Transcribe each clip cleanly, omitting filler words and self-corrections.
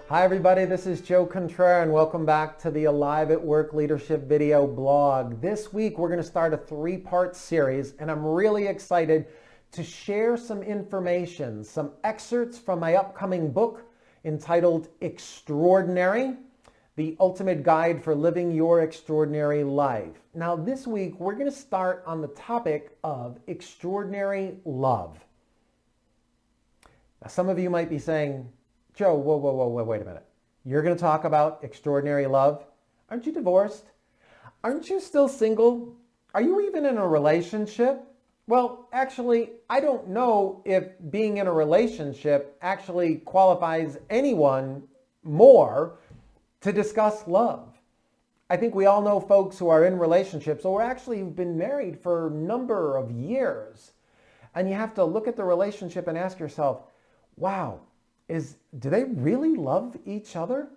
Hi everybody, this is Joe Contreras and welcome back to the Alive at Work Leadership video blog. This week we're going to start a three-part series and I'm really excited to share some information, some excerpts from my upcoming book entitled Extraordinary, the Ultimate Guide for Living Your Extraordinary Life. Now this week we're going to start on the topic of extraordinary love. Now, some of you might be saying, Joe, whoa, wait a minute. You're going to talk about extraordinary love? Aren't you divorced? Aren't you still single? Are you even in a relationship? Well, actually, I don't know if being in a relationship actually qualifies anyone more to discuss love. I think we all know folks who are in relationships or actually have been married for a number of years. And you have to look at the relationship and ask yourself, wow, do they really love each other?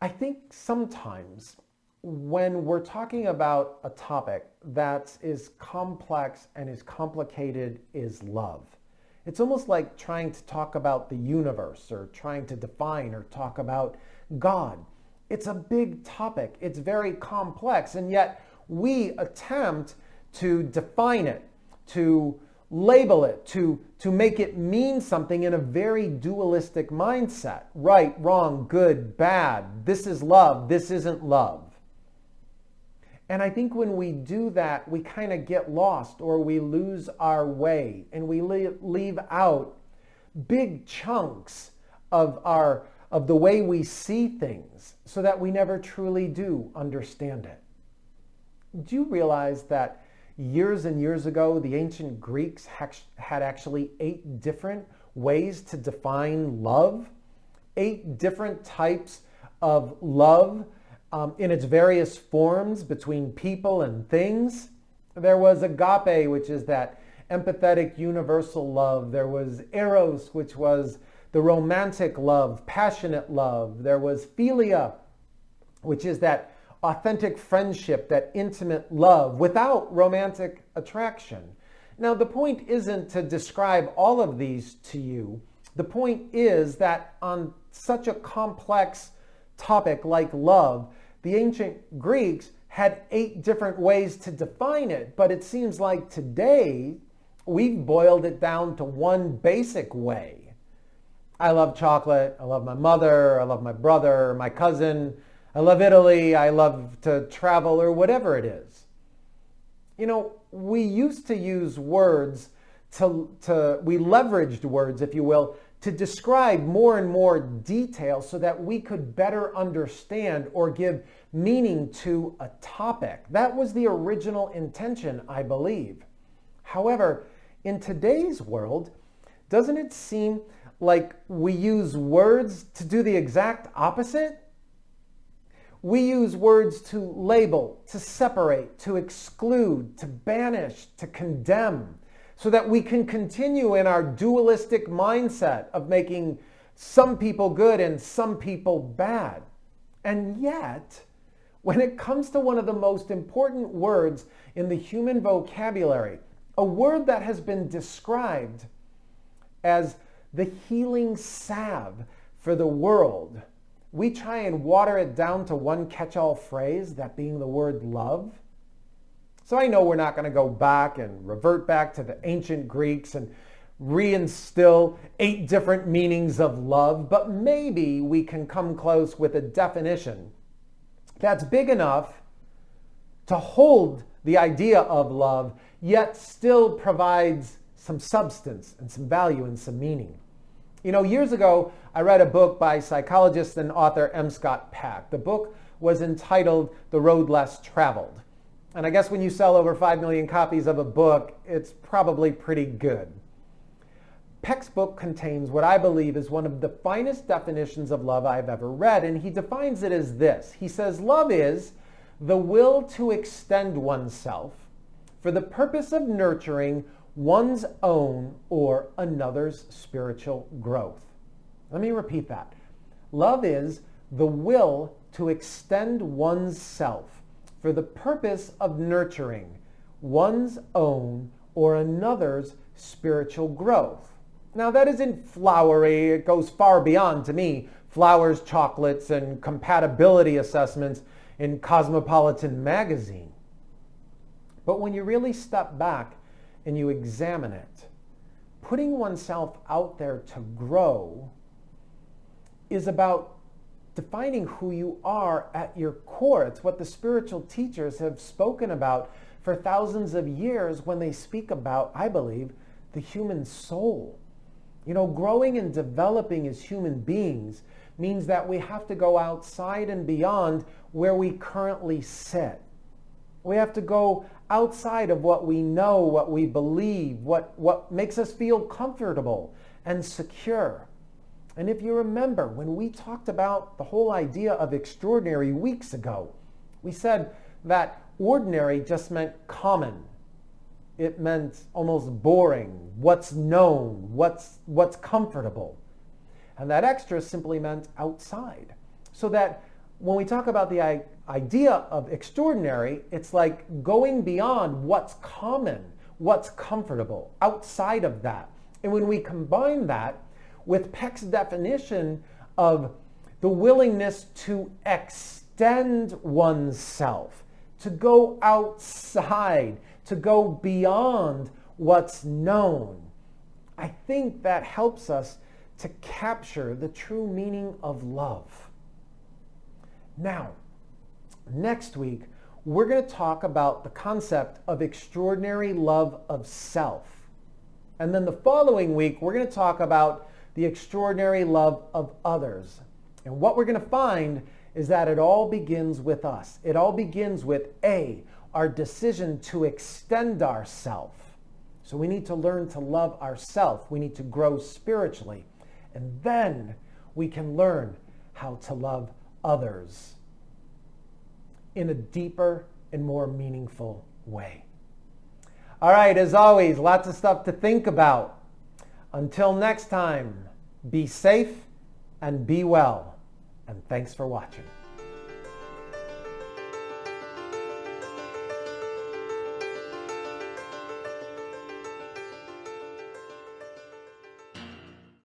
I think sometimes when we're talking about a topic that is complex and is complicated is love. It's almost like trying to talk about the universe or trying to define or talk about God. It's a big topic. It's very complex, and yet we attempt to define it, to label it, to make it mean something in a very dualistic mindset. Right, wrong, good, bad. This is love. This isn't love. And I think when we do that, we kind of get lost or we lose our way and we leave out big chunks of the way we see things so that we never truly do understand it. Do you realize that years and years ago, the ancient Greeks had actually 8 different ways to define love, 8 different types of love in its various forms between people and things. There was agape, which is that empathetic universal love. There was eros, which was the romantic love, passionate love. There was philia, which is that authentic friendship, that intimate love without romantic attraction. Now, the point isn't to describe all of these to you. The point is that on such a complex topic like love, the ancient Greeks had 8 different ways to define it, but it seems like today we've boiled it down to one basic way. I love chocolate, I love my mother, I love my brother, my cousin, I love Italy, I love to travel, or whatever it is. You know, we used to use words we leveraged words, if you will, to describe more and more detail so that we could better understand or give meaning to a topic. That was the original intention, I believe. However, in today's world, doesn't it seem like we use words to do the exact opposite? We use words to label, to separate, to exclude, to banish, to condemn, so that we can continue in our dualistic mindset of making some people good and some people bad. And yet, when it comes to one of the most important words in the human vocabulary, a word that has been described as the healing salve for the world, we try and water it down to one catch-all phrase, that being the word love. So I know we're not going to go back and revert back to the ancient Greeks and reinstill 8 different meanings of love, but maybe we can come close with a definition that's big enough to hold the idea of love, yet still provides some substance and some value and some meaning. You know, years ago, I read a book by psychologist and author M. Scott Peck. The book was entitled The Road Less Traveled. And I guess when you sell over 5 million copies of a book, it's probably pretty good. Peck's book contains what I believe is one of the finest definitions of love I've ever read, and he defines it as this. He says, love is the will to extend oneself for the purpose of nurturing one's own or another's spiritual growth. Let me repeat that. Love is the will to extend one's self for the purpose of nurturing one's own or another's spiritual growth. Now that isn't flowery. It goes far beyond, to me, flowers, chocolates, and compatibility assessments in Cosmopolitan magazine. But when you really step back and you examine it, putting oneself out there to grow is about defining who you are at your core. It's what the spiritual teachers have spoken about for thousands of years when they speak about, I believe, the human soul. You know, growing and developing as human beings means that we have to go outside and beyond where we currently sit. We have to go outside of what we know, what we believe, what makes us feel comfortable and secure. And if you remember, when we talked about the whole idea of extraordinary weeks ago, we said that ordinary just meant common. It meant almost boring, what's known, what's comfortable. And that extra simply meant outside. So that when we talk about the idea of extraordinary, it's like going beyond what's common, what's comfortable, outside of that. And when we combine that with Peck's definition of the willingness to extend oneself, to go outside, to go beyond what's known, I think that helps us to capture the true meaning of love. Now, next week, we're going to talk about the concept of extraordinary love of self. And then the following week, we're going to talk about the extraordinary love of others. And what we're going to find is that it all begins with us. It all begins with our decision to extend ourselves. So we need to learn to love ourselves. We need to grow spiritually. And then we can learn how to love others in a deeper and more meaningful way. All right, as always, lots of stuff to think about. Until next time, be safe and be well. And thanks for watching.